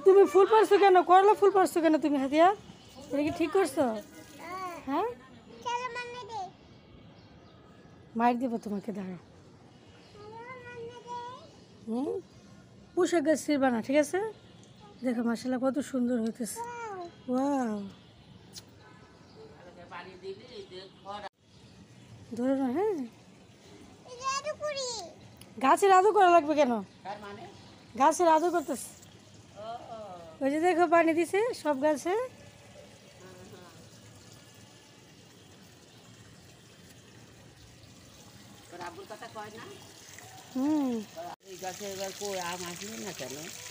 তুমি ফুল পারছো কেন? করলা ফুল পারছো কেন তুমি হাদিয়া? এটা কি ঠিক করছো? হ্যাঁ, মার দিব তোমাকে, দাঁড়া। পোশাক গাছ ছিড়বা না, ঠিক আছে? দেখো মাশাআল্লাহ কত সুন্দর হইতেছে। ওয়াও, ধরো না। হ্যাঁ, গাছের আদর করা লাগবে কেন? গাছের আদর করতেছে। ওই যে দেখো পানি দিছে সব গাছে।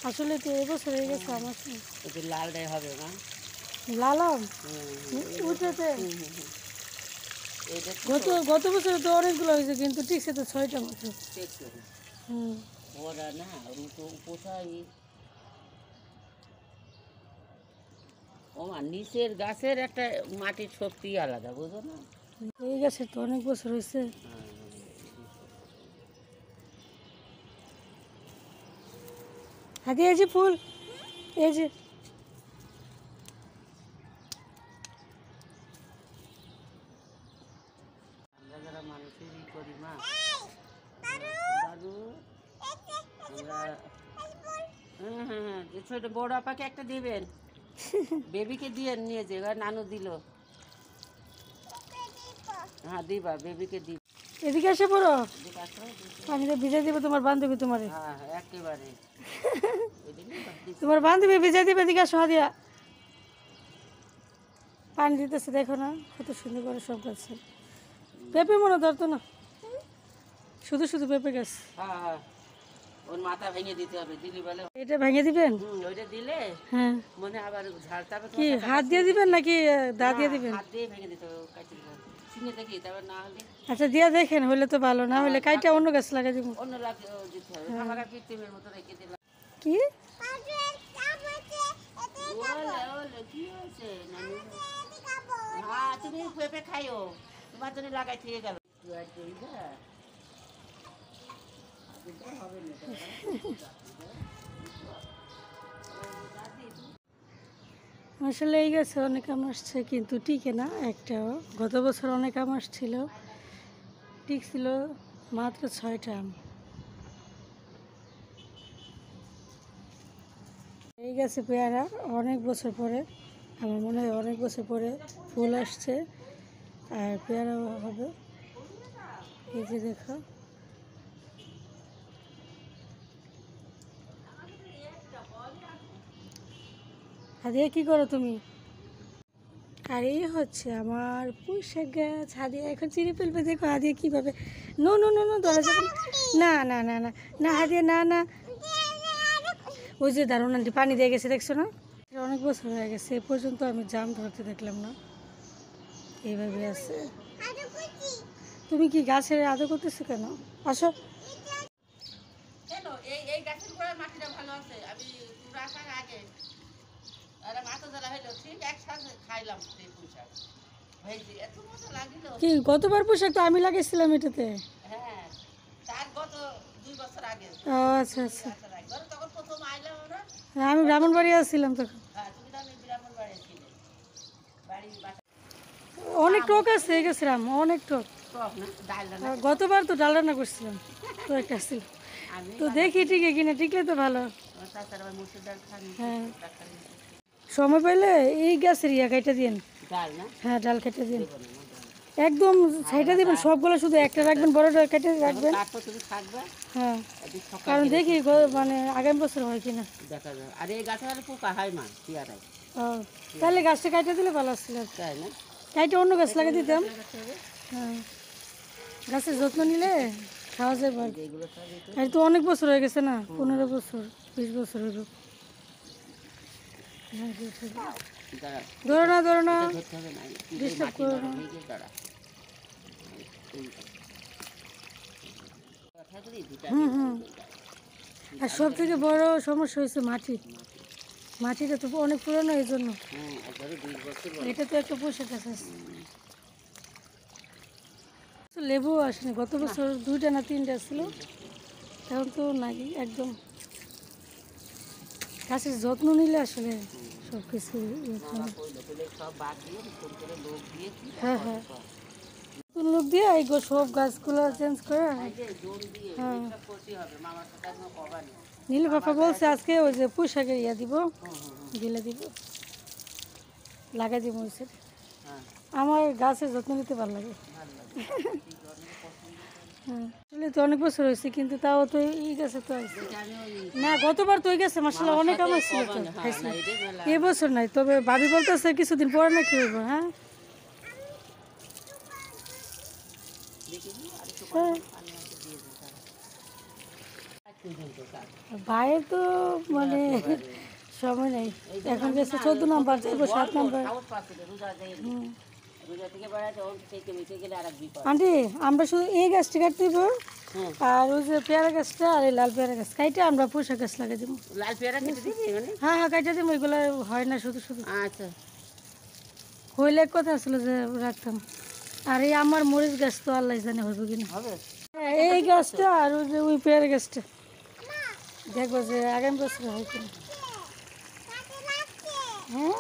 আসলে তো এবছর হয়ে গেছে আমার লালটাই হবে না, লাল আম উঠেতে। গত বছরে তো অনেকগুলো হয়েছে, কিন্তু ঠিকছে তো 6টা মতো। নিচের গাছের একটা মাটির শক্তি আলাদা, বুঝো না? এই গাছের তো অনেক বছর হয়েছে। হাতে এই যে ফুল, এই যে আমরা যারা মানুষেরই করি মা, দাদু ছোট বড় আপাকে একটা দিবেন, বেবিকে দিয়ে নিয়ে যে নানু দিল। হ্যাঁ দিবা, বেবিকে দিবা। এদিকে এসে পড়ো, পানিতে ভিজাই দিবে তোমার বান্ধবী তোমারে। হ্যাঁ একেবারে তোমার বান্ধবী ভিজাই দিবে। এদিকে আসো হাদিয়া, পানি দিতেছে দেখো না কত সুন্দর করে সব গাছে। পেঁপে মনে ধরতো না, শুধু শুধু পেঁপে গাছ। হ্যাঁ হ্যাঁ, ওর মাথা ভেঙে দিতে হবে, দিলি বলে। এটা ভেঙে দিবেন? ওইটা দিলে হ্যাঁ, মনে আবার ঝাড়তে হবে। কি হাত দিয়ে দিবেন নাকি দা দিয়ে দিবেন? হাত দিয়ে ভেঙে দিতে হবে, কাটি চিনে দেখি, তারপর না হলে আচ্ছা দিয়া দেখেন, হইলে তো ভালো, না হলে কাইটা অন্য গাছ লাগাই দিব। অন্য লাগে দিতে হবে। আমাকে কৃত্রিমের মতো রেখে দিলাম। কি কি হয়েছে নানু? হ্যাঁ তুমি পেঁপে খাইও, তোমার জন্য লাগাই থেকে গেল। আসলে এই গাছে অনেক আম আসছে, কিন্তু টিকে না একটাও। গত বছর অনেক আম আসছিল, টিকছিল মাত্র 6টা আম। এই গাছে পেয়ারা অনেক বছর পরে, আমার মনে হয় অনেক বছর পরে ফুল আসছে আর পেয়ারা হবে। এই যে দেখো, হাদিয়া কি করো তুমি? আর এই হচ্ছে আমার পুঁইশাক গাছ। হাদিয়া এখন চিনি ফেলবে, দেখো হাদিয়া কীভাবে। নো নো নো নো, ধরা যাবে না, না না না না হাদিয়া, না না। ওই যে দারুণ আন্টি পানি দিয়ে গেছে, দেখছো না? অনেক বছর হয়ে গেছে, এ পর্যন্ত আমি জাম ধরতে দেখলাম না। এইভাবে আছে। তুমি কি গাছের আদর করতেছো কেন? আসো। এই গাছের গোড়ার মাটিটা ভালো আছে। আমি তোমরা আসার আগে মাথা জ্বালা হইলো, ঠিক একসাথে খাইলাম সেই পুঁইশাক, এত মজা লাগিল। কি গতবার পোশাক তো আমি লাগাইছিলাম এটাতে। হ্যাঁ, তার গত 2 বছর আগে। ও আচ্ছা আচ্ছা, তখন প্রথম আইলাম আমরা। আমি ব্রাহ্মণবাড়ি আসছিলাম তখন। হ্যাঁ তুমি তো আমি ব্রাহ্মণবাড়ি ছিলে, বাড়ি বাসা। অনেক টক আছে এই গাছের আম, অনেক টক। টক না, ডাল রান্না। গতবার তো ডাল রান্না করছিলাম, তো একটা ছিল। তো দেখি টিকে কিনা, টিকলে তো ভালো। তাছাড়া আবার মুসুর ডাল খান। হ্যাঁ, সময় পাইলে এই গাছের ইয়া কেটে দিন। ডাল না? হ্যাঁ ডাল কেটে দিন, একদম সাইডে দিবেন সবগুলো, শুধু একটা রাখবেন, বড়টা কেটে রাখবেন। তুমি থাকবে। হ্যাঁ, কারণ দেখি মানে আগামী বছর হয় কিনা দেখা যায়। আর এই গাছে আর পোকা হয় মা, পেয়ারায়। ও, তাহলে গাছটা কাটে দিলে ভালো আসছিল, তাই না? কাইটে অন্য গাছ লাগিয়ে দিতাম। হ্যাঁ, গাছের যত্ন নিলে খাওয়া যাবে। আর তো অনেক বছর হয়ে গেছে না, 15 বছর 20 বছর হইব। ধরো না, ধরো না, ডিস্টার্ব করো না। হুম হুম। আর সব থেকে বড় সমস্যা হয়েছে মাটি, মাটিটা তো অনেক পুরনো, এই জন্য। এটা তো একটা পোশাক আছে। লেবু আসেনি, গত বছর 2টা না 3টা ছিল, এখন তো নাই একদম। গাছের যত্ন নিলে আসলে সব কিছু সব বাদ দিয়ে নতুন করে লোক দিয়েছি। হ্যাঁ হ্যাঁ নতুন লোক দিয়ে এই সব গাছগুলো চেঞ্জ করে এই যে জোন দিয়ে হ্যাঁ। এসব করতে হবে, মামার সাথে একদম কবা নেই। নীল বাপা বলছে আজকে ওই যে পুঁইশাকের ইয়া দিব, গেলে দিব, লাগাই দিব ওই সাইডে। হ্যাঁ আমার গাছের যত্ন নিতে ভালো লাগে। ভালো লাগে। হ্যাঁ আসলে তো অনেক বছর হয়েছে, কিন্তু তাও তো এই গাছে তো আছে এটা আমি ওই না, গতবার তো ওই গাছে মাসাল্লাহ অনেক আমার ছিল তো, হ্যাঁ, খাইছি। না, এটাই মেলা। এবছর নাই, তবে ভাবি বলতেছে কিছুদিন পরে নাকি হইব। হ্যাঁ দেখি নি, আরেকটু হ্যাঁ। পানি আছে দিয়ে দিই তাহলে। আর পর্যন্ত কাজ। ভাইয়ের তো মানে সময় নেই, এখন গেছে 14 নাম্বার, যাইব 7 নাম্বার। সাহস পাচ্ছে না, রোজা যায় নি। রোজা থেকে বেড়াতে ওর থেকে বেঁচে গেলে আর এক বিপদ। আন্টি আমরা শুধু এই গাছটা কাটতে দিব, হ্যাঁ আর ওই যে পেয়ারা গাছটা আর এই লাল পেয়ারা গাছ কাইটা আমরা পুঁশা গাছ লাগাই দিব। লাল পেয়ারা কেটে দিবি এখানে? হ্যাঁ হ্যাঁ কাইটা দিব, এগুলো হয় না শুধু শুধু, আচ্ছা হইলে এক কথা আসলে যে রাখতাম। আর এই আমার মরিচ গাছ তো আল্লাহ জানে হইব কিনা। হবে। হ্যাঁ, এই গাছটা আর ওই যে ওই পেয়ারা গাছটা দেখবো যে আগামী বছর হয় কিনা। হ্যাঁ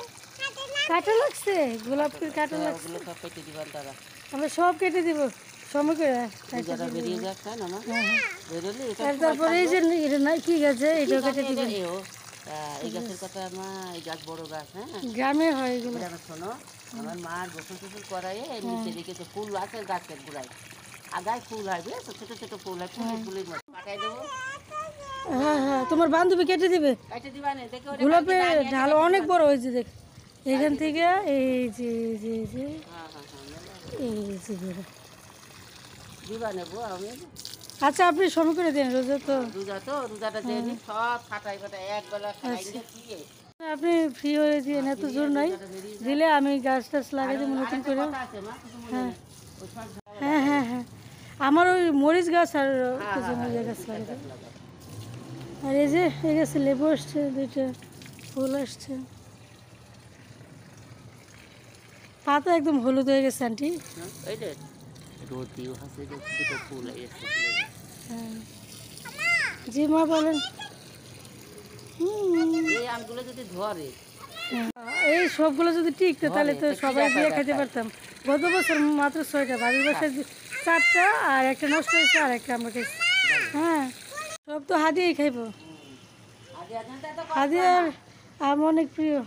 কাটা লাগছে, গোলাপ ফুল কাটা লাগছে, ওগুলো সব কেটে দিবেন তারা। আমরা সব কেটে দিব সময় করে কাইটা রোজাটা দিব। বেরিয়ে যাক, তাই না মা? হ্যাঁ হ্যাঁ বেরোলে এটা আর তারপরে এই যে এটা না কি গাছ এটাও কেটে এটা দিবেন। এও এই গাছের কথা মা, এই গাছ বড় গাছ। হ্যাঁ গ্রামে হয় এগুলো। এটা শোনো, আমার মার গোসল টোসল করাই নিচে রেখেছে ফুল আছে গাছের গোড়ায়, আগায় ফুল হয় বুঝেছো, ছোট ছোট ফুল হয়, ফুলের ফুলের মতো পাঠাই দেবো। হ্যাঁ হ্যাঁ তোমার বান্ধবী কেটে দিবে। কাটে দিবা না দেখে ওটা গোলাপের ঢাল অনেক বড় হয়েছে দেখ, এখান থেকে এই যে এই যে হ্যাঁ হ্যাঁ হ্যাঁ মেলা। এই যে বেরো। দিবা নেবো আমি। আচ্ছা আপনি সময় করে দেন, রোজা তো রোজা তো রোজাটা দিয়ে নি, সব ফাটাই ফাটাই এক বেলা খাই দিয়ে আপনি ফ্রি হয়ে দিয়ে এত জোর নাই দিলে আমি গাছ টাছ লাগাই দেবো নতুন করে। কথা আছে মা, কিছু মনে নেই। ওই সব হ্যাঁ হ্যাঁ হ্যাঁ আমার ওই মরিচ গাছ আর ইয়ে গাছ লাগাই দেবো। আর এই যে এই গাছে লেবু আসছে, দুইটা ফুল আসছে, পাতা একদম হলুদ হয়ে গেছে আন্টি। এই যে রোদ দিও হাসে যে ছোট ফুল এসে। হ্যাঁ জি মা বলেন। এই আমগুলো যদি ধরে হ্যাঁ, এই সবগুলো যদি টিকতো তাহলে তো সবাই দিয়ে খেতে পারতাম। গত বছর মাত্র 6টা, বাড়ির বাসায় 4টা, আর একটা নষ্ট হয়েছে আর একটা আমরা খাইছি। হ্যাঁ সব তো হাদিয়াই খাইবো, আগে আগে তো হাদিয়ার আম অনেক প্রিয়।